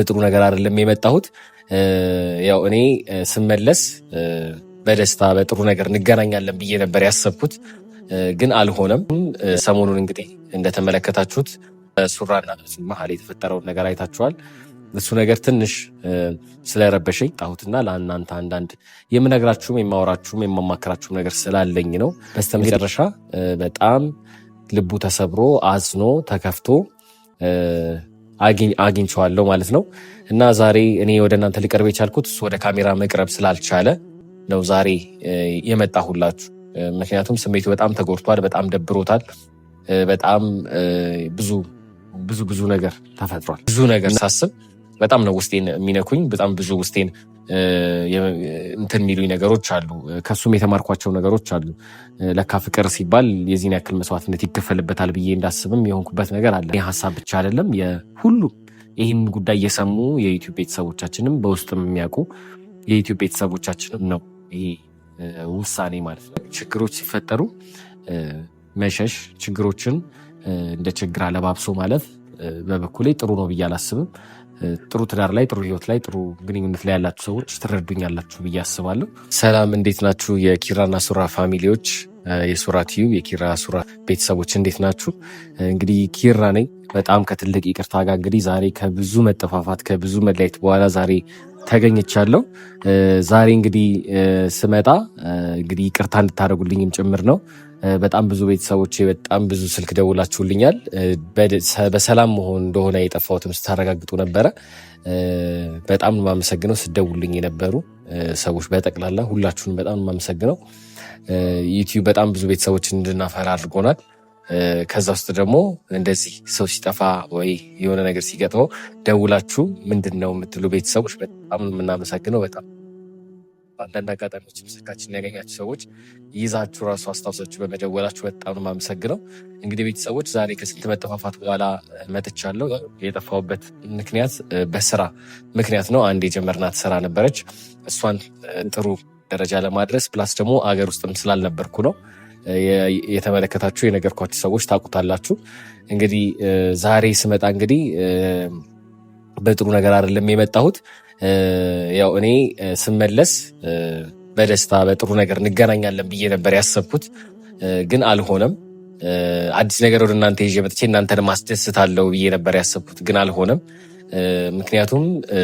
ጥሩ ነገር አይደለም የመጣሁት። ያው እኔ ስመለስ በደስታ በጥሩ ነገር እንገናኛለን ብዬ ነበር ያሰብኩት፣ ግን አልሆነም። ሰሞኑን እንግዲህ እንደተመለከታችሁት ሱራና መሀል የተፈጠረውን ነገር አይታችኋል። እሱ ነገር ትንሽ ስለረበሸኝ ጣሁትና ለእናንተ አንዳንድ የምነግራችሁም የማወራችሁም የማማከራችሁም ነገር ስላለኝ ነው። በስተመጨረሻ በጣም ልቡ ተሰብሮ አዝኖ ተከፍቶ አግኝቼዋለሁ ማለት ነው። እና ዛሬ እኔ ወደ እናንተ ሊቀርብ የቻልኩት እሱ ወደ ካሜራ መቅረብ ስላልቻለ ነው ዛሬ የመጣሁላችሁ። ምክንያቱም ስሜቱ በጣም ተጎድቷል፣ በጣም ደብሮታል፣ በጣም ብዙ ነገር ተፈጥሯል። ብዙ ነገር ሳስብ በጣም ነው ውስጤን የሚነኩኝ። በጣም ብዙ ውስጤን እንትን የሚሉኝ ነገሮች አሉ። ከሱም የተማርኳቸው ነገሮች አሉ። ለካ ፍቅር ሲባል የዚህን ያክል መስዋዕትነት ይከፈልበታል ብዬ እንዳስብም የሆንኩበት ነገር አለ። ይህ ሀሳብ ብቻ አይደለም፣ የሁሉ ይህን ጉዳይ የሰሙ የዩቲዩብ ቤተሰቦቻችንም በውስጥም የሚያውቁ የዩቲዩብ ቤተሰቦቻችንም ነው ይሄ ውሳኔ ማለት ነው። ችግሮች ሲፈጠሩ መሸሽ፣ ችግሮችን እንደ ችግር አለባብሶ ማለፍ በበኩሌ ጥሩ ነው ብዬ አላስብም። ጥሩ ትዳር ላይ፣ ጥሩ ህይወት ላይ፣ ጥሩ ግንኙነት ላይ ያላችሁ ሰዎች ትረዱኛላችሁ ብዬ አስባለሁ። ሰላም፣ እንዴት ናችሁ? የኪራና ሱራ ፋሚሊዎች፣ የሱራ ቲዩብ የኪራ ሱራ ቤተሰቦች እንዴት ናችሁ? እንግዲህ ኪራ ነኝ። በጣም ከትልቅ ይቅርታ ጋር እንግዲህ ዛሬ ከብዙ መጠፋፋት ከብዙ መለያየት በኋላ ዛሬ ተገኝቻለሁ። ዛሬ እንግዲህ ስመጣ እንግዲህ ይቅርታ እንድታደርጉልኝም ጭምር ነው። በጣም ብዙ ቤተሰቦቼ በጣም ብዙ ስልክ ደውላችሁልኛል። በሰላም መሆን እንደሆነ የጠፋሁትም ስታረጋግጡ ነበረ። በጣም የማመሰግነው ስደውልኝ የነበሩ ሰዎች በጠቅላላ ሁላችሁንም በጣም የማመሰግነው። ዩቲዩብ በጣም ብዙ ቤተሰቦችን እንድናፈራ አድርጎናል። ከዛ ውስጥ ደግሞ እንደዚህ ሰው ሲጠፋ ወይ የሆነ ነገር ሲገጥመው ደውላችሁ ምንድን ነው የምትሉ ቤተሰቦች በጣም የምናመሰግነው። በጣም በአንዳንድ አጋጣሚዎች ስልካችን ያገኛችሁ ሰዎች ይዛችሁ ራሱ አስታውሳችሁ በመደወላችሁ በጣም ነው የማመሰግነው። እንግዲህ ቤተሰቦች ዛሬ ከስንት መጠፋፋት በኋላ መጥቻለሁ። የጠፋሁበት ምክንያት በስራ ምክንያት ነው። አንድ የጀመርናት ስራ ነበረች። እሷን ጥሩ ደረጃ ለማድረስ ፕላስ ደግሞ አገር ውስጥም ስላልነበርኩ ነው። የተመለከታችሁ የነገርኳችሁ ሰዎች ታውቁታላችሁ። እንግዲህ ዛሬ ስመጣ እንግዲህ በጥሩ ነገር አይደለም የመጣሁት። ያው እኔ ስመለስ በደስታ በጥሩ ነገር እንገናኛለን ብዬ ነበር ያሰብኩት፣ ግን አልሆነም። አዲስ ነገር ወደ እናንተ ይዤ መጥቼ እናንተን ማስደስታለሁ ብዬ ነበር ያሰብኩት፣ ግን አልሆነም። ምክንያቱም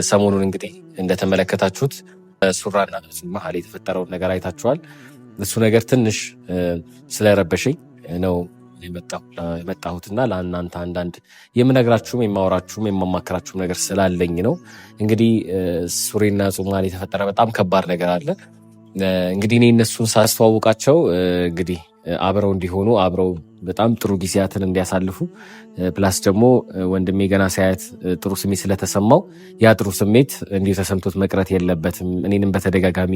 ሰሞኑን እንግዲህ እንደተመለከታችሁት ሱራና መሀል የተፈጠረውን ነገር አይታችኋል። እሱ ነገር ትንሽ ስለረበሸኝ ነው የመጣሁትና ለእናንተ አንዳንድ የምነግራችሁም የማወራችሁም የማማከራችሁም ነገር ስላለኝ ነው። እንግዲህ ሱሬና ጹማን የተፈጠረ በጣም ከባድ ነገር አለ። እንግዲህ እኔ እነሱን ሳስተዋውቃቸው እንግዲህ አብረው እንዲሆኑ አብረው በጣም ጥሩ ጊዜያትን እንዲያሳልፉ ፕላስ ደግሞ ወንድሜ ገና ሲያየት ጥሩ ስሜት ስለተሰማው ያ ጥሩ ስሜት እንዲሁ ተሰምቶት መቅረት የለበትም። እኔንም በተደጋጋሚ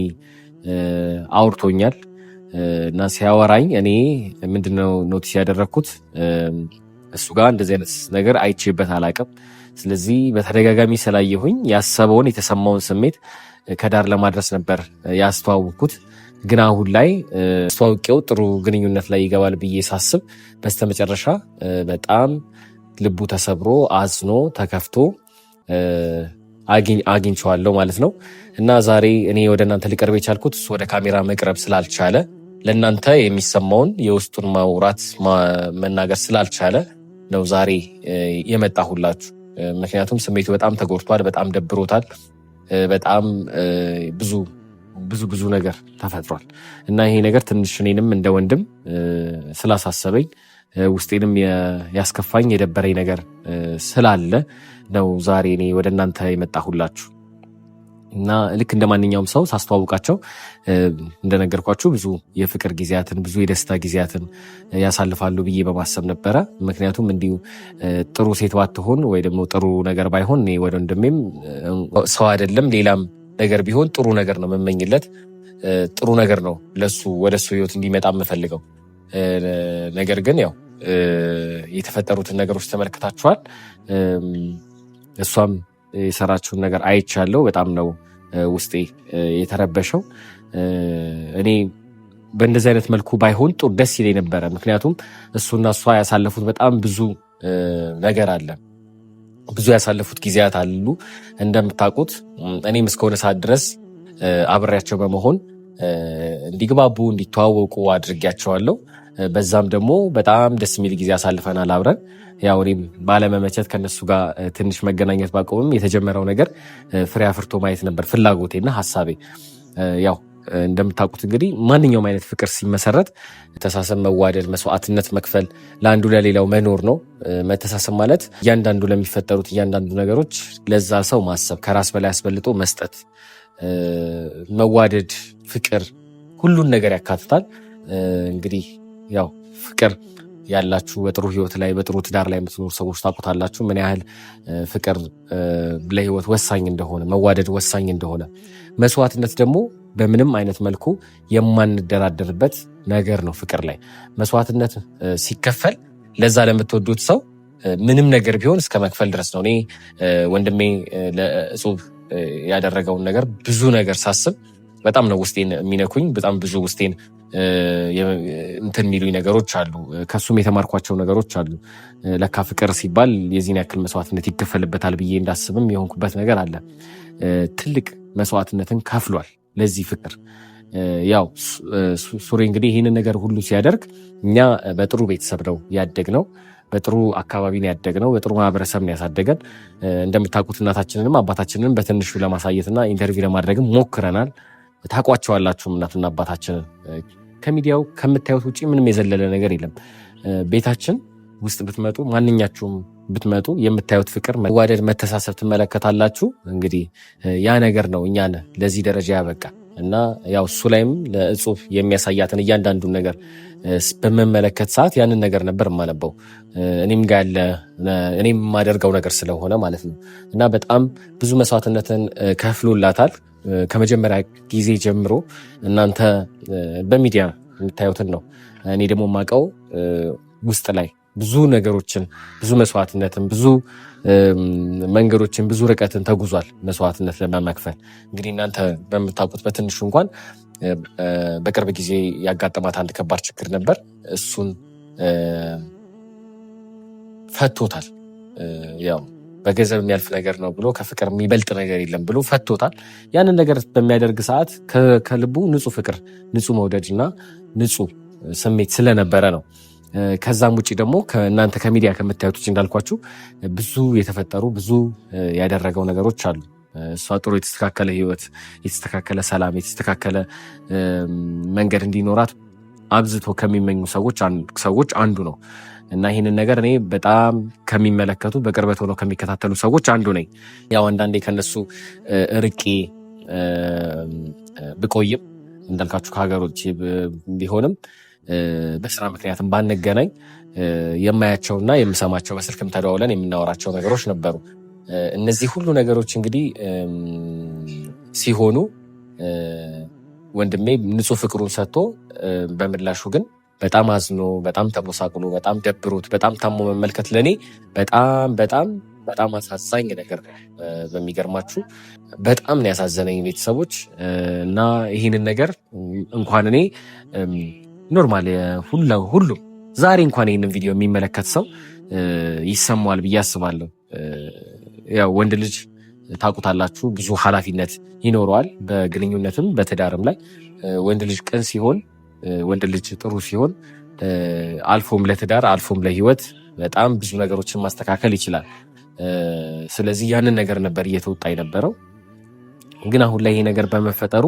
አውርቶኛል እና ሲያወራኝ እኔ ምንድነው ኖቲስ ያደረግኩት እሱ ጋር እንደዚህ አይነት ነገር አይቼበት አላቅም። ስለዚህ በተደጋጋሚ ስላየሁኝ ያሰበውን የተሰማውን ስሜት ከዳር ለማድረስ ነበር ያስተዋውኩት። ግን አሁን ላይ አስተዋውቄው ጥሩ ግንኙነት ላይ ይገባል ብዬ ሳስብ በስተመጨረሻ በጣም ልቡ ተሰብሮ አዝኖ ተከፍቶ አግኝቼዋለሁ ማለት ነው። እና ዛሬ እኔ ወደ እናንተ ሊቀርብ የቻልኩት እሱ ወደ ካሜራ መቅረብ ስላልቻለ ለእናንተ የሚሰማውን የውስጡን ማውራት መናገር ስላልቻለ ነው ዛሬ የመጣሁላችሁ። ምክንያቱም ስሜቱ በጣም ተጎድቷል፣ በጣም ደብሮታል፣ በጣም ብዙ ነገር ተፈጥሯል። እና ይሄ ነገር ትንሽ እኔንም እንደ ወንድም ስላሳሰበኝ ውስጤንም ያስከፋኝ የደበረኝ ነገር ስላለ ነው ዛሬ እኔ ወደ እናንተ የመጣሁላችሁ። እና ልክ እንደ ማንኛውም ሰው ሳስተዋውቃቸው እንደነገርኳችሁ ብዙ የፍቅር ጊዜያትን ብዙ የደስታ ጊዜያትን ያሳልፋሉ ብዬ በማሰብ ነበረ። ምክንያቱም እንዲሁ ጥሩ ሴት ባትሆን ወይ ደግሞ ጥሩ ነገር ባይሆን እኔ ወደ ወንድሜም ሰው አይደለም ሌላም ነገር ቢሆን ጥሩ ነገር ነው መመኝለት፣ ጥሩ ነገር ነው ለሱ ወደሱ ህይወት እንዲመጣ የምፈልገው። ነገር ግን ያው የተፈጠሩትን ነገሮች ተመልክታችኋል። እሷም የሰራችውን ነገር አይቻለሁ። በጣም ነው ውስጤ የተረበሸው። እኔ በእንደዚህ አይነት መልኩ ባይሆን ጥሩ ደስ ይለኝ ነበረ። ምክንያቱም እሱና እሷ ያሳለፉት በጣም ብዙ ነገር አለ። ብዙ ያሳለፉት ጊዜያት አሉ። እንደምታውቁት እኔም እስከሆነ ሰዓት ድረስ አብሬያቸው በመሆን እንዲግባቡ እንዲተዋወቁ አድርጌያቸዋለሁ። በዛም ደግሞ በጣም ደስ የሚል ጊዜ አሳልፈናል አብረን። ያው እኔም ባለመመቸት ከነሱ ጋር ትንሽ መገናኘት ባቆምም የተጀመረው ነገር ፍሬ አፍርቶ ማየት ነበር ፍላጎቴና ሀሳቤ። ያው እንደምታውቁት እንግዲህ ማንኛውም አይነት ፍቅር ሲመሰረት መተሳሰብ፣ መዋደድ፣ መስዋዕትነት መክፈል፣ ለአንዱ ለሌላው መኖር ነው። መተሳሰብ ማለት እያንዳንዱ ለሚፈጠሩት እያንዳንዱ ነገሮች ለዛ ሰው ማሰብ፣ ከራስ በላይ አስበልጦ መስጠት፣ መዋደድ፣ ፍቅር ሁሉን ነገር ያካትታል። እንግዲህ ያው ፍቅር ያላችሁ በጥሩ ህይወት ላይ በጥሩ ትዳር ላይ የምትኖሩ ሰዎች ታውቁታላችሁ ምን ያህል ፍቅር ለህይወት ወሳኝ እንደሆነ፣ መዋደድ ወሳኝ እንደሆነ። መስዋዕትነት ደግሞ በምንም አይነት መልኩ የማንደራደርበት ነገር ነው። ፍቅር ላይ መስዋዕትነት ሲከፈል ለዛ ለምትወዱት ሰው ምንም ነገር ቢሆን እስከ መክፈል ድረስ ነው። እኔ ወንድሜ ለእጹብ ያደረገውን ነገር ብዙ ነገር ሳስብ በጣም ነው ውስጤን የሚነኩኝ። በጣም ብዙ ውስጤን እንትን የሚሉኝ ነገሮች አሉ። ከሱም የተማርኳቸው ነገሮች አሉ። ለካ ፍቅር ሲባል የዚህን ያክል መስዋዕትነት ይከፈልበታል ብዬ እንዳስብም የሆንኩበት ነገር አለ። ትልቅ መስዋዕትነትን ከፍሏል ለዚህ ፍቅር። ያው ሱሪ እንግዲህ ይህንን ነገር ሁሉ ሲያደርግ እኛ በጥሩ ቤተሰብ ነው ያደግነው፣ በጥሩ አካባቢ ነው ያደግነው፣ በጥሩ ማህበረሰብ ነው ያሳደገን። እንደምታውቁት እናታችንንም አባታችንንም በትንሹ ለማሳየትና ኢንተርቪው ለማድረግም ሞክረናል። ታውቋቸዋላችሁም እናትና አባታችንን። ከሚዲያው ከምታዩት ውጭ ምንም የዘለለ ነገር የለም። ቤታችን ውስጥ ብትመጡ፣ ማንኛችሁም ብትመጡ የምታዩት ፍቅር፣ መዋደድ፣ መተሳሰብ ትመለከታላችሁ። እንግዲህ ያ ነገር ነው እኛን ለዚህ ደረጃ ያበቃ እና ያው እሱ ላይም ለእጹብ የሚያሳያትን እያንዳንዱን ነገር በመመለከት ሰዓት ያንን ነገር ነበር የማነበው እኔም ጋር ያለ እኔም የማደርገው ነገር ስለሆነ ማለት ነው። እና በጣም ብዙ መስዋዕትነትን ከፍሎላታል። ከመጀመሪያ ጊዜ ጀምሮ እናንተ በሚዲያ የምታዩትን ነው። እኔ ደግሞ የማውቀው ውስጥ ላይ ብዙ ነገሮችን፣ ብዙ መስዋዕትነትን፣ ብዙ መንገዶችን፣ ብዙ ርቀትን ተጉዟል መስዋዕትነት ለመክፈል። እንግዲህ እናንተ በምታውቁት በትንሹ እንኳን በቅርብ ጊዜ ያጋጠማት አንድ ከባድ ችግር ነበር። እሱን ፈቶታል። ያው በገንዘብ የሚያልፍ ነገር ነው ብሎ ከፍቅር የሚበልጥ ነገር የለም ብሎ ፈቶታል። ያንን ነገር በሚያደርግ ሰዓት ከልቡ ንጹህ ፍቅር፣ ንጹህ መውደድ እና ንጹህ ስሜት ስለነበረ ነው። ከዛም ውጭ ደግሞ እናንተ ከሚዲያ ከምታዩት ውጭ እንዳልኳችሁ ብዙ የተፈጠሩ ብዙ ያደረገው ነገሮች አሉ። እሷ ጥሩ የተስተካከለ ህይወት፣ የተስተካከለ ሰላም፣ የተስተካከለ መንገድ እንዲኖራት አብዝቶ ከሚመኙ ሰዎች አንዱ ነው እና ይህንን ነገር እኔ በጣም ከሚመለከቱ በቅርበት ሆነው ከሚከታተሉ ሰዎች አንዱ ነኝ። ያው አንዳንዴ ከነሱ ርቄ ብቆይም እንዳልካችሁ ከሀገር ውጭ ቢሆንም በስራ ምክንያትም ባንገናኝ የማያቸውና የምሰማቸው በስልክም ተደዋውለን የምናወራቸው ነገሮች ነበሩ። እነዚህ ሁሉ ነገሮች እንግዲህ ሲሆኑ ወንድሜ ንጹህ ፍቅሩን ሰጥቶ በምላሹ ግን በጣም አዝኖ፣ በጣም ተቦሳቅሎ፣ በጣም ደብሮት፣ በጣም ታሞ መመልከት ለእኔ በጣም በጣም በጣም አሳዛኝ ነገር ነው። በሚገርማችሁ በጣም ነው ያሳዘነኝ ቤተሰቦች። እና ይህንን ነገር እንኳን እኔ ኖርማል ሁሉም ዛሬ እንኳን ይህንን ቪዲዮ የሚመለከት ሰው ይሰማዋል ብዬ አስባለሁ። ያው ወንድ ልጅ ታውቁታላችሁ ብዙ ኃላፊነት ይኖረዋል በግንኙነትም በትዳርም ላይ። ወንድ ልጅ ቅን ሲሆን፣ ወንድ ልጅ ጥሩ ሲሆን አልፎም ለትዳር አልፎም ለህይወት በጣም ብዙ ነገሮችን ማስተካከል ይችላል። ስለዚህ ያንን ነገር ነበር እየተወጣ የነበረው። ግን አሁን ላይ ይሄ ነገር በመፈጠሩ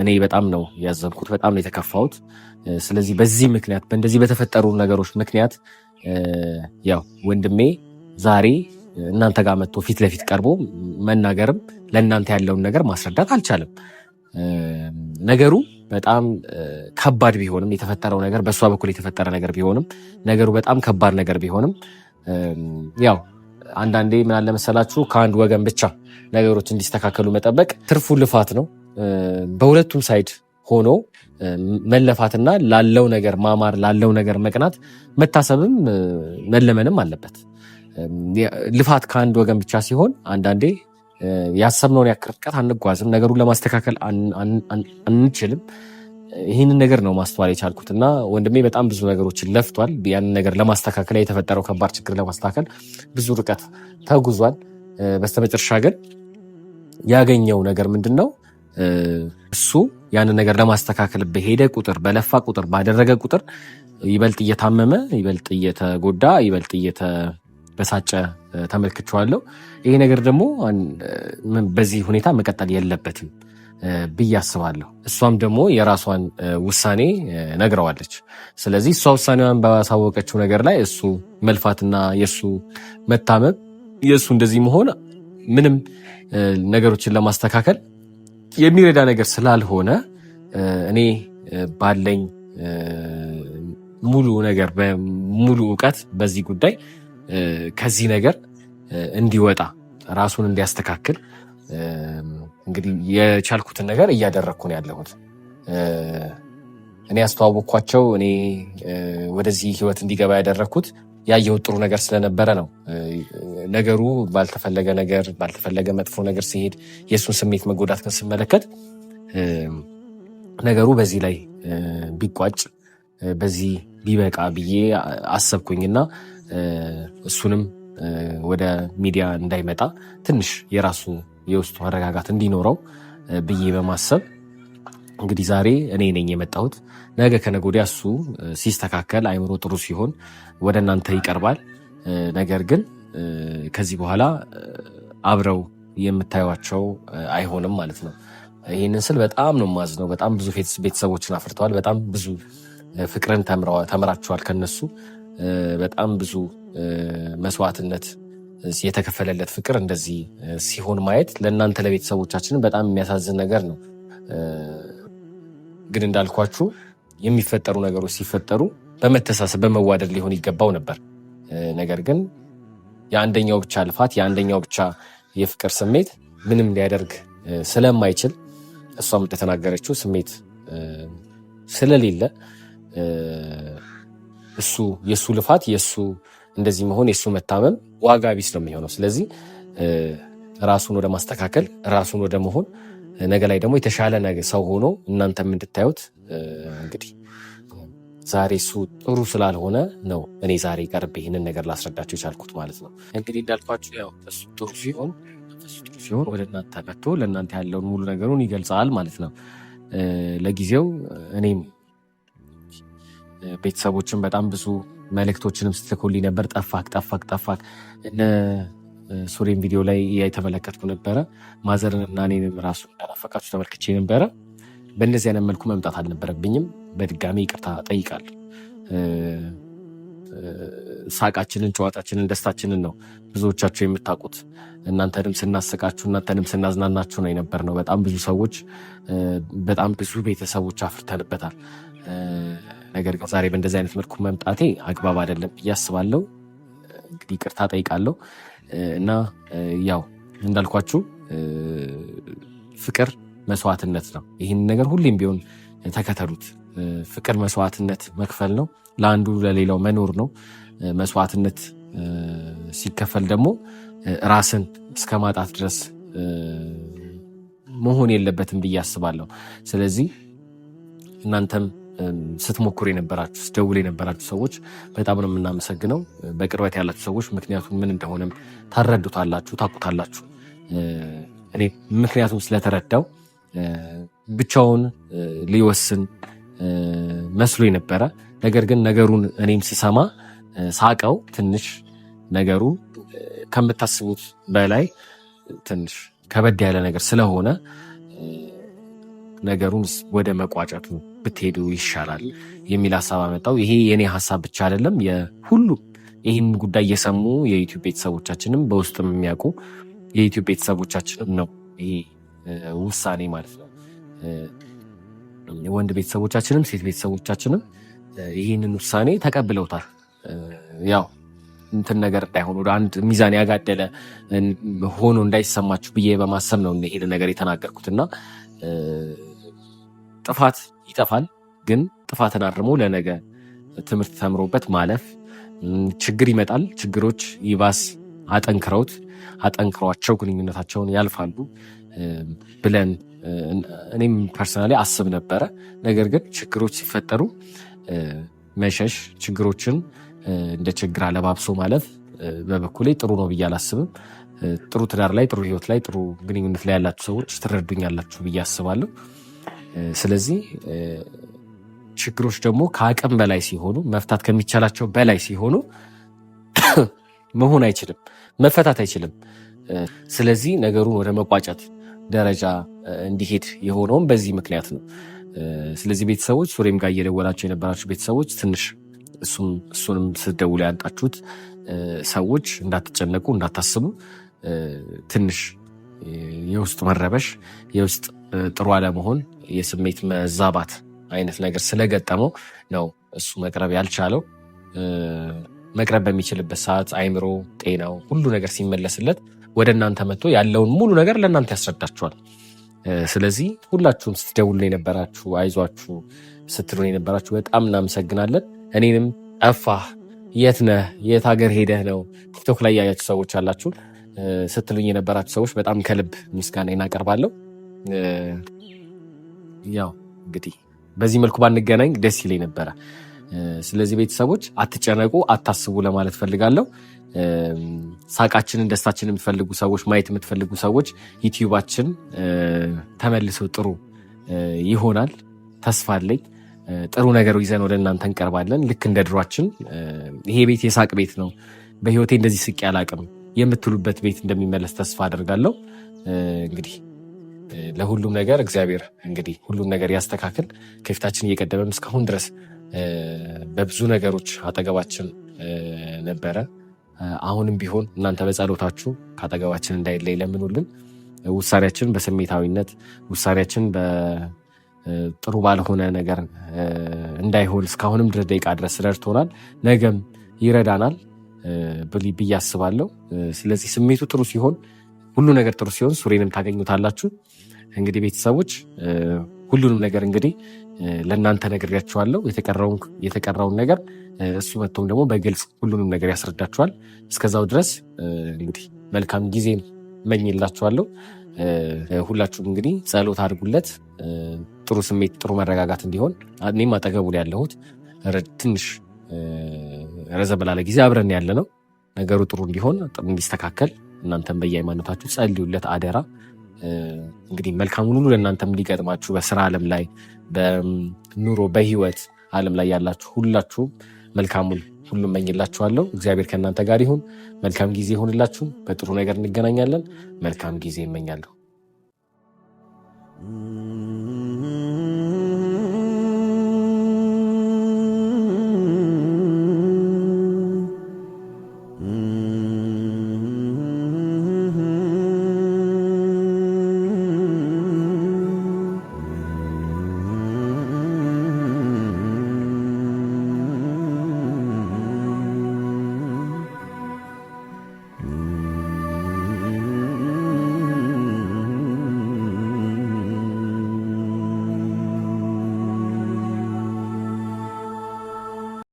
እኔ በጣም ነው ያዘንኩት፣ በጣም ነው የተከፋሁት። ስለዚህ በዚህ ምክንያት በእንደዚህ በተፈጠሩ ነገሮች ምክንያት ያው ወንድሜ ዛሬ እናንተ ጋር መጥቶ ፊት ለፊት ቀርቦ መናገርም ለእናንተ ያለውን ነገር ማስረዳት አልቻለም። ነገሩ በጣም ከባድ ቢሆንም የተፈጠረው ነገር በእሷ በኩል የተፈጠረ ነገር ቢሆንም ነገሩ በጣም ከባድ ነገር ቢሆንም ያው አንዳንዴ ምን አለ መሰላችሁ ከአንድ ወገን ብቻ ነገሮች እንዲስተካከሉ መጠበቅ ትርፉ ልፋት ነው። በሁለቱም ሳይድ ሆኖ መለፋትና ላለው ነገር ማማር ላለው ነገር መቅናት መታሰብም መለመንም አለበት። ልፋት ከአንድ ወገን ብቻ ሲሆን አንዳንዴ ያሰብነውን ያክል ርቀት አንጓዝም፣ ነገሩን ለማስተካከል አንችልም። ይህንን ነገር ነው ማስተዋል የቻልኩትና ወንድሜ በጣም ብዙ ነገሮችን ለፍቷል። ያንን ነገር ለማስተካከል የተፈጠረው ከባድ ችግር ለማስተካከል ብዙ ርቀት ተጉዟል። በስተመጨረሻ ግን ያገኘው ነገር ምንድን ነው? እሱ ያንን ነገር ለማስተካከል በሄደ ቁጥር፣ በለፋ ቁጥር፣ ባደረገ ቁጥር ይበልጥ እየታመመ፣ ይበልጥ እየተጎዳ፣ ይበልጥ እየተበሳጨ ተመልክቼዋለሁ። ይሄ ነገር ደግሞ በዚህ ሁኔታ መቀጠል የለበትም ብዬ አስባለሁ። እሷም ደግሞ የራሷን ውሳኔ ነግረዋለች። ስለዚህ እሷ ውሳኔዋን ባሳወቀችው ነገር ላይ እሱ መልፋትና የእሱ መታመም፣ የእሱ እንደዚህ መሆን ምንም ነገሮችን ለማስተካከል የሚረዳ ነገር ስላልሆነ እኔ ባለኝ ሙሉ ነገር በሙሉ እውቀት በዚህ ጉዳይ ከዚህ ነገር እንዲወጣ ራሱን እንዲያስተካክል እንግዲህ የቻልኩትን ነገር እያደረግኩ ነው ያለሁት። እኔ ያስተዋወቅኳቸው እኔ ወደዚህ ህይወት እንዲገባ ያደረግኩት ያየሁት ጥሩ ነገር ስለነበረ ነው። ነገሩ ባልተፈለገ ነገር ባልተፈለገ መጥፎ ነገር ሲሄድ የእሱን ስሜት መጎዳት ግን ስመለከት ነገሩ በዚህ ላይ ቢቋጭ በዚህ ቢበቃ ብዬ አሰብኩኝና እሱንም ወደ ሚዲያ እንዳይመጣ ትንሽ የራሱ የውስጡ መረጋጋት እንዲኖረው ብዬ በማሰብ እንግዲህ ዛሬ እኔ ነኝ የመጣሁት። ነገ ከነገ ወዲያ እሱ ሲስተካከል አይምሮ ጥሩ ሲሆን ወደ እናንተ ይቀርባል። ነገር ግን ከዚህ በኋላ አብረው የምታዩቸው አይሆንም ማለት ነው። ይህንን ስል በጣም ነው የማዝነው። በጣም ብዙ ቤተሰቦችን አፍርተዋል። በጣም ብዙ ፍቅርን ተምራችኋል ከነሱ። በጣም ብዙ መስዋዕትነት የተከፈለለት ፍቅር እንደዚህ ሲሆን ማየት ለእናንተ ለቤተሰቦቻችን በጣም የሚያሳዝን ነገር ነው። ግን እንዳልኳችሁ የሚፈጠሩ ነገሮች ሲፈጠሩ በመተሳሰብ በመዋደድ ሊሆን ይገባው ነበር። ነገር ግን የአንደኛው ብቻ ልፋት የአንደኛው ብቻ የፍቅር ስሜት ምንም ሊያደርግ ስለማይችል እሷም እንደተናገረችው ስሜት ስለሌለ የእሱ ልፋት የእሱ እንደዚህ መሆን የእሱ መታመም ዋጋ ቢስ ነው የሚሆነው። ስለዚህ ራሱን ወደ ማስተካከል ራሱን ወደ መሆን ነገ ላይ ደግሞ የተሻለ ሰው ሆኖ እናንተም እንድታዩት እንግዲህ ዛሬ እሱ ጥሩ ስላልሆነ ነው እኔ ዛሬ ቀርቤ ይህንን ነገር ላስረዳችሁ የቻልኩት ማለት ነው። እንግዲህ እንዳልኳችሁ ያው እሱ ጥሩ ሲሆን ወደ እናንተ መጥቶ ለእናንተ ያለውን ሙሉ ነገሩን ይገልጻል ማለት ነው። ለጊዜው እኔም ቤተሰቦችን በጣም ብዙ መልእክቶችንም ስትልኩልኝ ነበር። ጠፋክ እነ ሱሬን ቪዲዮ ላይ የተመለከትኩ ነበረ። ማዘርንና እኔንም ራሱ እንዳናፈቃችሁ ተመልክቼ ነበረ። በእንደዚህ አይነት መልኩ መምጣት አልነበረብኝም። በድጋሚ ይቅርታ ጠይቃለሁ። ሳቃችንን፣ ጨዋታችንን፣ ደስታችንን ነው ብዙዎቻችሁ የምታውቁት። እናንተንም ስናስቃችሁ እናንተንም ስናዝናናችሁ ነው የነበር ነው። በጣም ብዙ ሰዎች በጣም ብዙ ቤተሰቦች አፍርተንበታል። ነገር ግን ዛሬ በእንደዚህ አይነት መልኩ መምጣቴ አግባብ አይደለም ብዬ አስባለሁ። እንግዲህ ይቅርታ ጠይቃለሁ እና ያው እንዳልኳችሁ ፍቅር መስዋዕትነት ነው። ይህን ነገር ሁሌም ቢሆን ተከተሉት። ፍቅር መስዋዕትነት መክፈል ነው። ለአንዱ ለሌላው መኖር ነው። መስዋዕትነት ሲከፈል ደግሞ ራስን እስከ ማጣት ድረስ መሆን የለበትም ብዬ አስባለሁ። ስለዚህ እናንተም ስትሞክሩ የነበራችሁ ስትደውሉ የነበራችሁ ሰዎች በጣም ነው የምናመሰግነው። በቅርበት ያላችሁ ሰዎች ምክንያቱም ምን እንደሆነም ታረዱታላችሁ፣ ታውቁታላችሁ። እኔ ምክንያቱም ስለተረዳው ብቻውን ሊወስን መስሎ ነበረ። ነገር ግን ነገሩን እኔም ስሰማ ሳቀው ትንሽ ነገሩ ከምታስቡት በላይ ትንሽ ከበድ ያለ ነገር ስለሆነ ነገሩን ወደ መቋጨቱ ብትሄዱ ይሻላል የሚል ሀሳብ አመጣው። ይሄ የኔ ሀሳብ ብቻ አይደለም፣ የሁሉ ይህን ጉዳይ የሰሙ የዩቲዩብ ቤተሰቦቻችንም በውስጥም የሚያውቁ የዩቲዩብ ቤተሰቦቻችንም ነው ይሄ ውሳኔ ማለት ነው። ወንድ ቤተሰቦቻችንም ሴት ቤተሰቦቻችንም ይህንን ውሳኔ ተቀብለውታል። ያው እንትን ነገር እንዳይሆን ወደ አንድ ሚዛን ያጋደለ ሆኖ እንዳይሰማችሁ ብዬ በማሰብ ነው ይሄን ነገር የተናገርኩትና ጥፋት ይጠፋል፣ ግን ጥፋትን አርሞ ለነገ ትምህርት ተምሮበት ማለፍ። ችግር ይመጣል፣ ችግሮች ይባስ አጠንክሯቸው ግንኙነታቸውን ያልፋሉ ብለን እኔም ፐርሰናሊ አስብ ነበረ። ነገር ግን ችግሮች ሲፈጠሩ መሸሽ፣ ችግሮችን እንደ ችግር አለባብሶ ማለፍ በበኩሌ ጥሩ ነው ብዬ አላስብም። ጥሩ ትዳር ላይ፣ ጥሩ ህይወት ላይ፣ ጥሩ ግንኙነት ላይ ያላችሁ ሰዎች ትረዱኛላችሁ ብዬ አስባለሁ። ስለዚህ ችግሮች ደግሞ ከአቅም በላይ ሲሆኑ፣ መፍታት ከሚቻላቸው በላይ ሲሆኑ መሆን አይችልም፣ መፈታት አይችልም። ስለዚህ ነገሩን ወደ መቋጨት ደረጃ እንዲሄድ የሆነውም በዚህ ምክንያት ነው። ስለዚህ ቤተሰቦች፣ ሱሬም ጋር እየደወላቸው የነበራችሁ ቤተሰቦች ትንሽ እሱንም ስትደውሉ ያንጣችሁት ሰዎች እንዳትጨነቁ፣ እንዳታስቡ። ትንሽ የውስጥ መረበሽ፣ የውስጥ ጥሩ አለመሆን፣ የስሜት መዛባት አይነት ነገር ስለገጠመው ነው እሱ መቅረብ ያልቻለው። መቅረብ በሚችልበት ሰዓት አይምሮ፣ ጤናው፣ ሁሉ ነገር ሲመለስለት ወደ እናንተ መጥቶ ያለውን ሙሉ ነገር ለእናንተ ያስረዳችኋል። ስለዚህ ሁላችሁም ስትደውሉ የነበራችሁ፣ አይዟችሁ ስትሉን የነበራችሁ በጣም እናመሰግናለን። እኔንም ጠፋህ፣ የት ነህ፣ የት ሀገር ሄደህ ነው ቲክቶክ ላይ ያያችሁ ሰዎች አላችሁ ስትሉኝ የነበራችሁ ሰዎች በጣም ከልብ ምስጋና እናቀርባለሁ። ያው እንግዲህ በዚህ መልኩ ባንገናኝ ደስ ይለኝ ነበረ። ስለዚህ ቤተሰቦች አትጨነቁ፣ አታስቡ ለማለት ፈልጋለሁ። ሳቃችንን፣ ደስታችንን የምትፈልጉ ሰዎች፣ ማየት የምትፈልጉ ሰዎች ዩቲዩባችን ተመልሶ ጥሩ ይሆናል፣ ተስፋ አለኝ። ጥሩ ነገር ይዘን ወደ እናንተ እንቀርባለን። ልክ እንደ ድሯችን ይሄ ቤት የሳቅ ቤት ነው፣ በህይወቴ እንደዚህ ስቄ አላቅም የምትሉበት ቤት እንደሚመለስ ተስፋ አደርጋለሁ። እንግዲህ ለሁሉም ነገር እግዚአብሔር እንግዲህ ሁሉም ነገር ያስተካክል። ከፊታችን እየቀደመም እስካሁን ድረስ በብዙ ነገሮች አጠገባችን ነበረ። አሁንም ቢሆን እናንተ በጸሎታችሁ ከአጠገባችን እንዳይለይ ለምኑልን። ውሳኔያችን በስሜታዊነት፣ ውሳኔያችን ጥሩ ባልሆነ ነገር እንዳይሆን እስካሁንም ድረስ ደቂቃ ድረስ ረድቶናል፣ ነገም ይረዳናል ብዬ አስባለሁ። ስለዚህ ስሜቱ ጥሩ ሲሆን፣ ሁሉ ነገር ጥሩ ሲሆን ሱሬንም ታገኙታላችሁ። እንግዲህ ቤተሰቦች ሁሉንም ነገር እንግዲህ ለእናንተ ነግሬያችኋለሁ። የተቀረውን ነገር እሱ መጥቶም ደግሞ በግልጽ ሁሉንም ነገር ያስረዳችኋል። እስከዛው ድረስ እንግዲህ መልካም ጊዜ እመኝላችኋለሁ። ሁላችሁም እንግዲህ ጸሎት አድርጉለት፣ ጥሩ ስሜት፣ ጥሩ መረጋጋት እንዲሆን። እኔም አጠገቡ ላይ ያለሁት ትንሽ ረዘም ላለ ጊዜ አብረን ያለ ነው። ነገሩ ጥሩ እንዲሆን፣ እንዲስተካከል እናንተም በየሃይማኖታችሁ ጸልዩለት አደራ። እንግዲህ መልካሙን ሁሉ ለእናንተም እንዲገጥማችሁ በስራ ዓለም ላይ፣ በኑሮ በህይወት ዓለም ላይ ያላችሁ ሁላችሁም መልካሙን ሁሉ እመኝላችኋለሁ። እግዚአብሔር ከእናንተ ጋር ይሁን። መልካም ጊዜ ይሁንላችሁ። በጥሩ ነገር እንገናኛለን። መልካም ጊዜ እመኛለሁ።